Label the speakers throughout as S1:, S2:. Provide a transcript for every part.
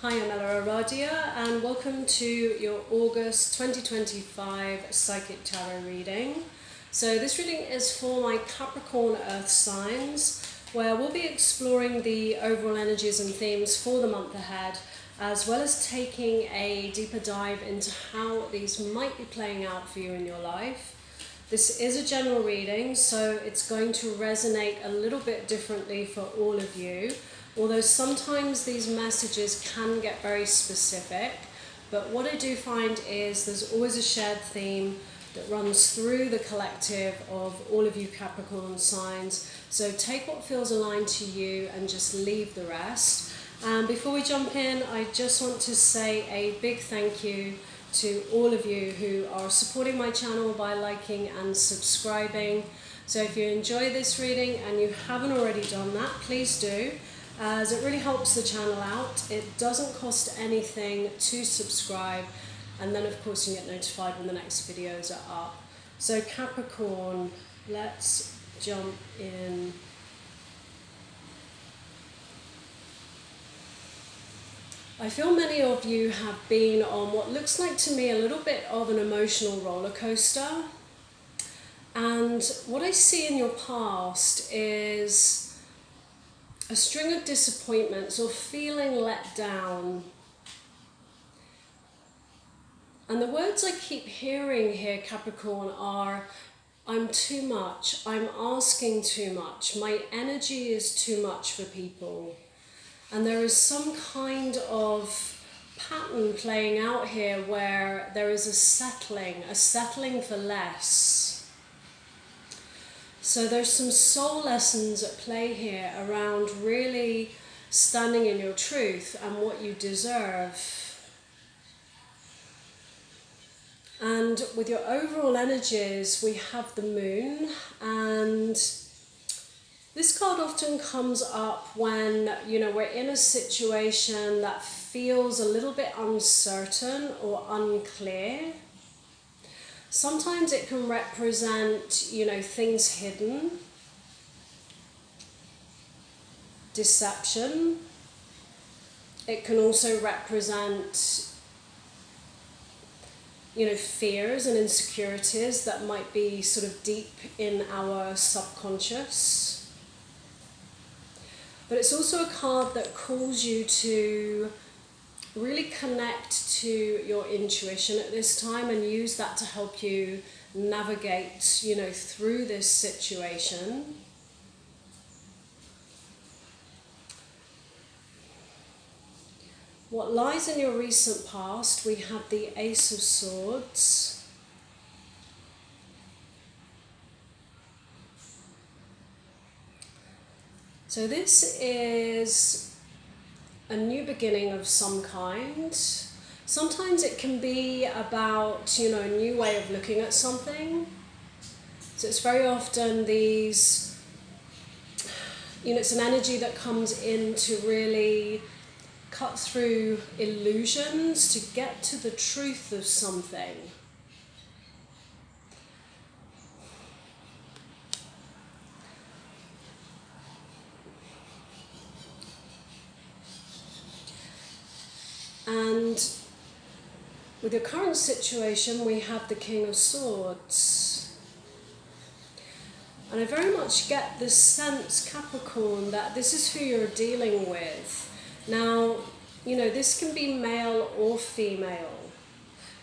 S1: Hi, I'm EllaAradia and welcome to your August 2025 Psychic Tarot reading. So this reading is for my Capricorn Earth signs, where we'll be exploring the overall energies and themes for the month ahead, as well as taking a deeper dive into how these might be playing out for you in your life. This is a general reading, so it's going to resonate a little bit differently for all of you. Although sometimes these messages can get very specific, but what I do find is there's always a shared theme that runs through the collective of all of you Capricorn signs. So take what feels aligned to you and just leave the rest. And before we jump in, I just want to say a big thank you to all of you who are supporting my channel by liking and subscribing. So if you enjoy this reading and you haven't already done that, please do, as it really helps the channel out. It doesn't cost anything to subscribe, and then of course you get notified when the next videos are up. So Capricorn, let's jump in. I feel many of you have been on what looks like to me a little bit of an emotional roller coaster. And what I see in your past is a string of disappointments or feeling let down. And the words I keep hearing here, Capricorn, are I'm too much, I'm asking too much, my energy is too much for people. And there is some kind of pattern playing out here where there is a settling for less. So there's some soul lessons at play here around really standing in your truth and what you deserve. And with your overall energies, we have the moon, and this card often comes up when, we're in a situation that feels a little bit uncertain or unclear. Sometimes it can represent, things hidden, deception. It can also represent, fears and insecurities that might be sort of deep in our subconscious. But it's also a card that calls you to really connect to your intuition at this time and use that to help you navigate, through this situation. What lies in your recent past, we have the Ace of Swords. So this is a new beginning of some kind. Sometimes it can be about, a new way of looking at something. So it's very often these, it's an energy that comes in to really cut through illusions to get to the truth of something. And with your current situation, we have the King of Swords. And I very much get this sense, Capricorn, that this is who you're dealing with. Now, this can be male or female.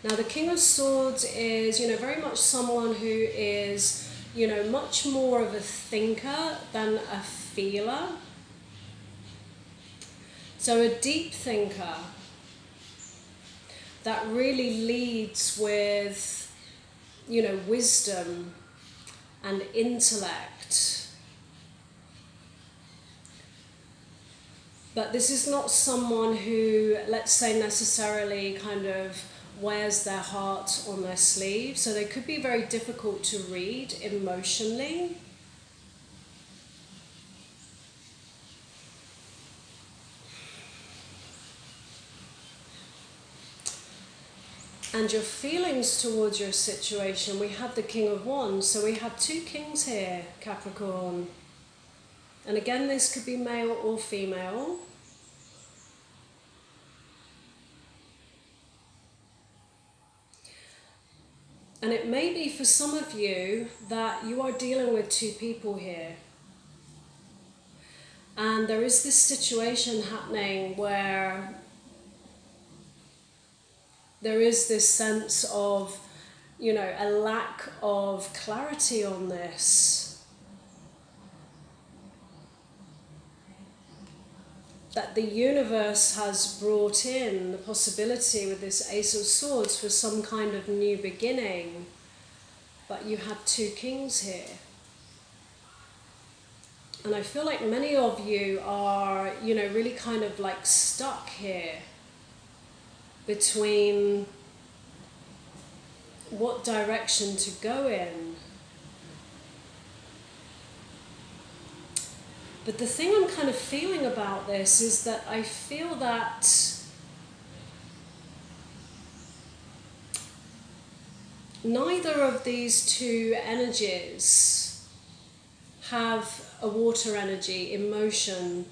S1: Now, the King of Swords is, very much someone who is, much more of a thinker than a feeler. So a deep thinker that really leads with, wisdom and intellect. But this is not someone who, let's say, necessarily kind of wears their heart on their sleeve. So they could be very difficult to read emotionally. And your feelings towards your situation, we have the King of Wands. So we have two kings here, Capricorn. And again, this could be male or female. And it may be for some of you that you are dealing with two people here. And there is this situation happening where there is this sense of, you know, a lack of clarity on this. That the universe has brought in the possibility with this Ace of Swords for some kind of new beginning. But you have two kings here. And I feel like many of you are, you know, really kind of like stuck here between what direction to go in. But the thing I'm kind of feeling about this is that I feel that neither of these two energies have a water energy, emotion.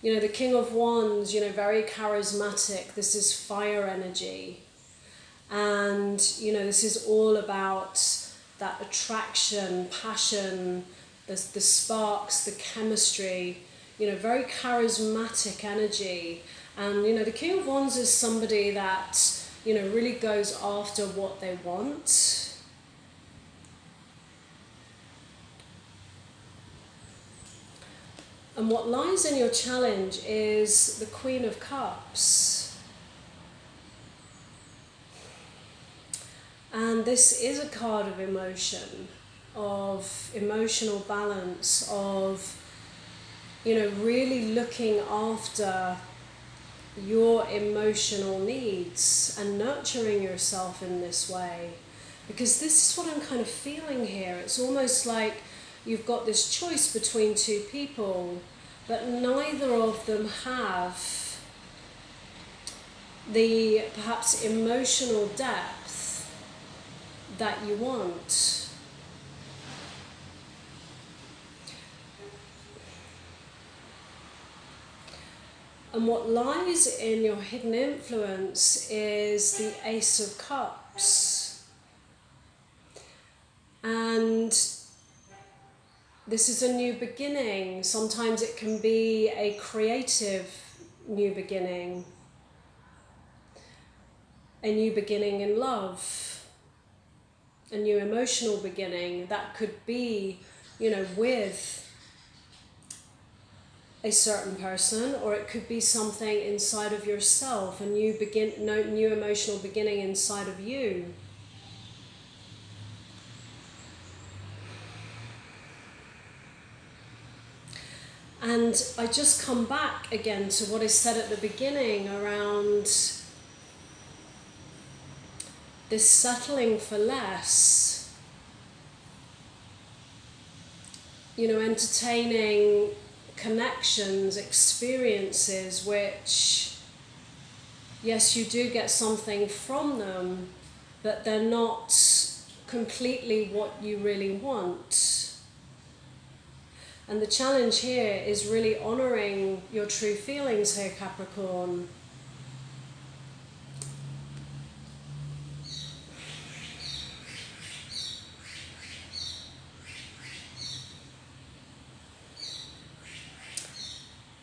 S1: You know, the King of Wands, you know, very charismatic. This is fire energy. And, you know, this is all about that attraction, passion, the sparks, the chemistry, you know, very charismatic energy. And, you know, the King of Wands is somebody that, you know, really goes after what they want. And what lies in your challenge is the Queen of Cups. And this is a card of emotion, of emotional balance, of, you know, really looking after your emotional needs and nurturing yourself in this way. Because this is what I'm kind of feeling here. It's almost like you've got this choice between two people, but neither of them have the perhaps emotional depth that you want. And what lies in your hidden influence is the Ace of Cups. And this is a new beginning. Sometimes it can be a creative new beginning. A new beginning in love. A new emotional beginning that could be, you know, with a certain person, or it could be something inside of yourself, a new new emotional beginning inside of you. And I just come back again to what I said at the beginning around this settling for less. You know, entertaining connections, experiences which, yes, you do get something from them, but they're not completely what you really want. And the challenge here is really honoring your true feelings here, Capricorn.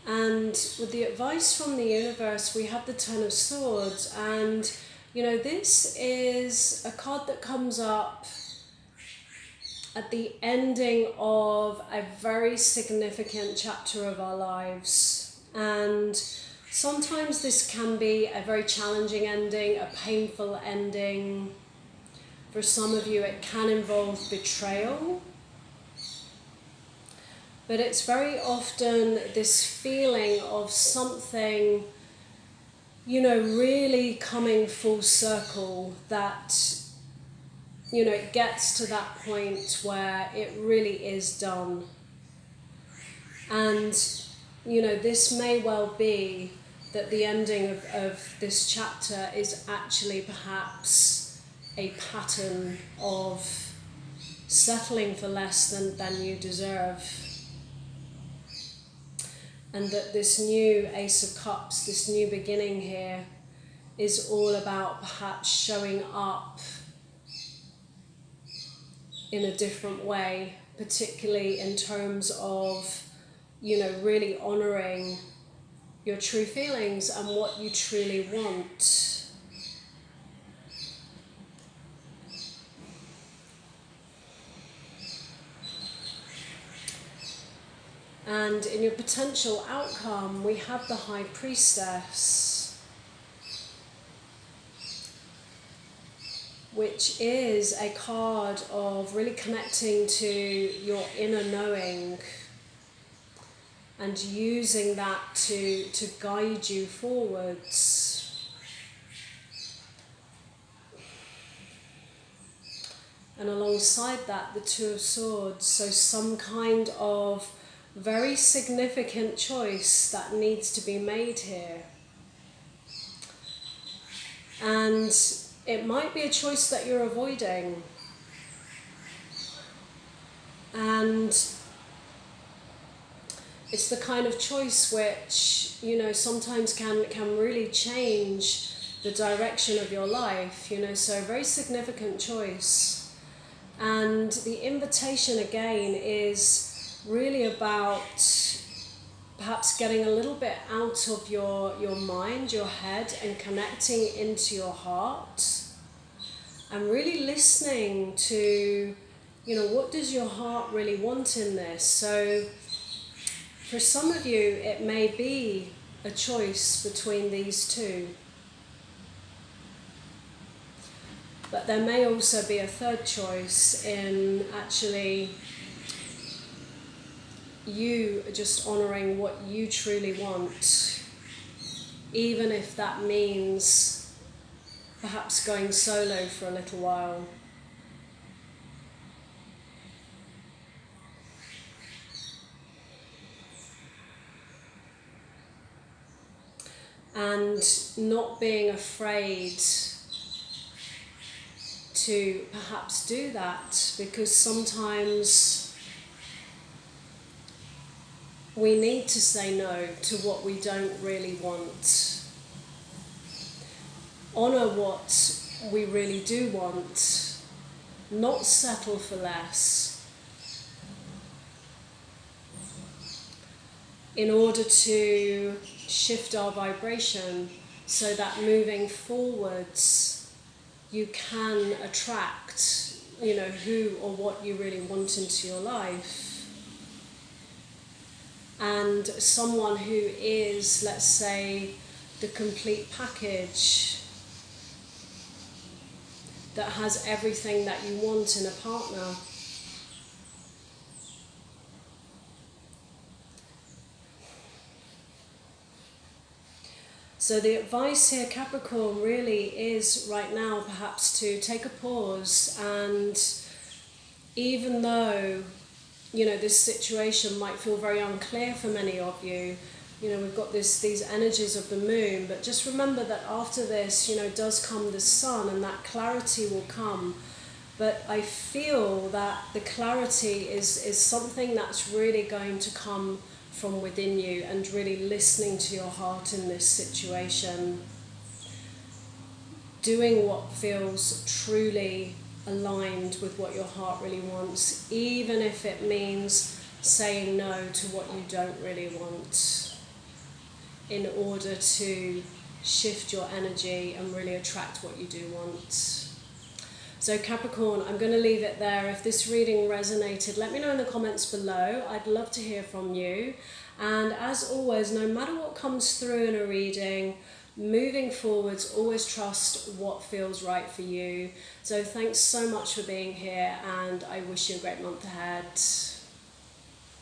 S1: And with the advice from the universe, we have the Ten of Swords. And, you know, this is a card that comes up at the ending of a very significant chapter of our lives. And sometimes this can be a very challenging ending, a painful ending. For some of you, it can involve betrayal. But it's very often this feeling of something, you know, really coming full circle, that, you know, it gets to that point where it really is done. And, you know, this may well be that the ending of this chapter is actually perhaps a pattern of settling for less than you deserve. And that this new Ace of Cups, this new beginning here, is all about perhaps showing up in a different way, particularly in terms of, you know, really honouring your true feelings and what you truly want. And in your potential outcome, we have the High Priestess, which is a card of really connecting to your inner knowing and using that to guide you forwards. And alongside that, the Two of Swords, so some kind of very significant choice that needs to be made here. And it might be a choice that you're avoiding. And it's the kind of choice which, you know, sometimes can really change the direction of your life, you know, so a very significant choice. And the invitation again is really about perhaps getting a little bit out of your mind, your head, and connecting into your heart and really listening to, you know, what does your heart really want in this? So for some of you, it may be a choice between these two. But there may also be a third choice in actually you just honouring what you truly want, even if that means perhaps going solo for a little while. And not being afraid to perhaps do that, because sometimes we need to say no to what we don't really want. Honour what we really do want, not settle for less, in order to shift our vibration so that moving forwards you can attract, you know, who or what you really want into your life. And someone who is, let's say, the complete package, that has everything that you want in a partner. So the advice here, Capricorn, really is right now perhaps to take a pause, and even though, you know, this situation might feel very unclear for many of you, you know, we've got these energies of the moon, but just remember that after this, you know, does come the sun, and that clarity will come. But I feel that the clarity is something that's really going to come from within you, and really listening to your heart in this situation. Doing what feels truly aligned with what your heart really wants, even if it means saying no to what you don't really want, in order to shift your energy and really attract what you do want. So Capricorn, I'm going to leave it there. If this reading resonated, let me know in the comments below. I'd love to hear from you. And as always, no matter what comes through in a reading, moving forwards, always trust what feels right for you. So thanks so much for being here, and I wish you a great month ahead.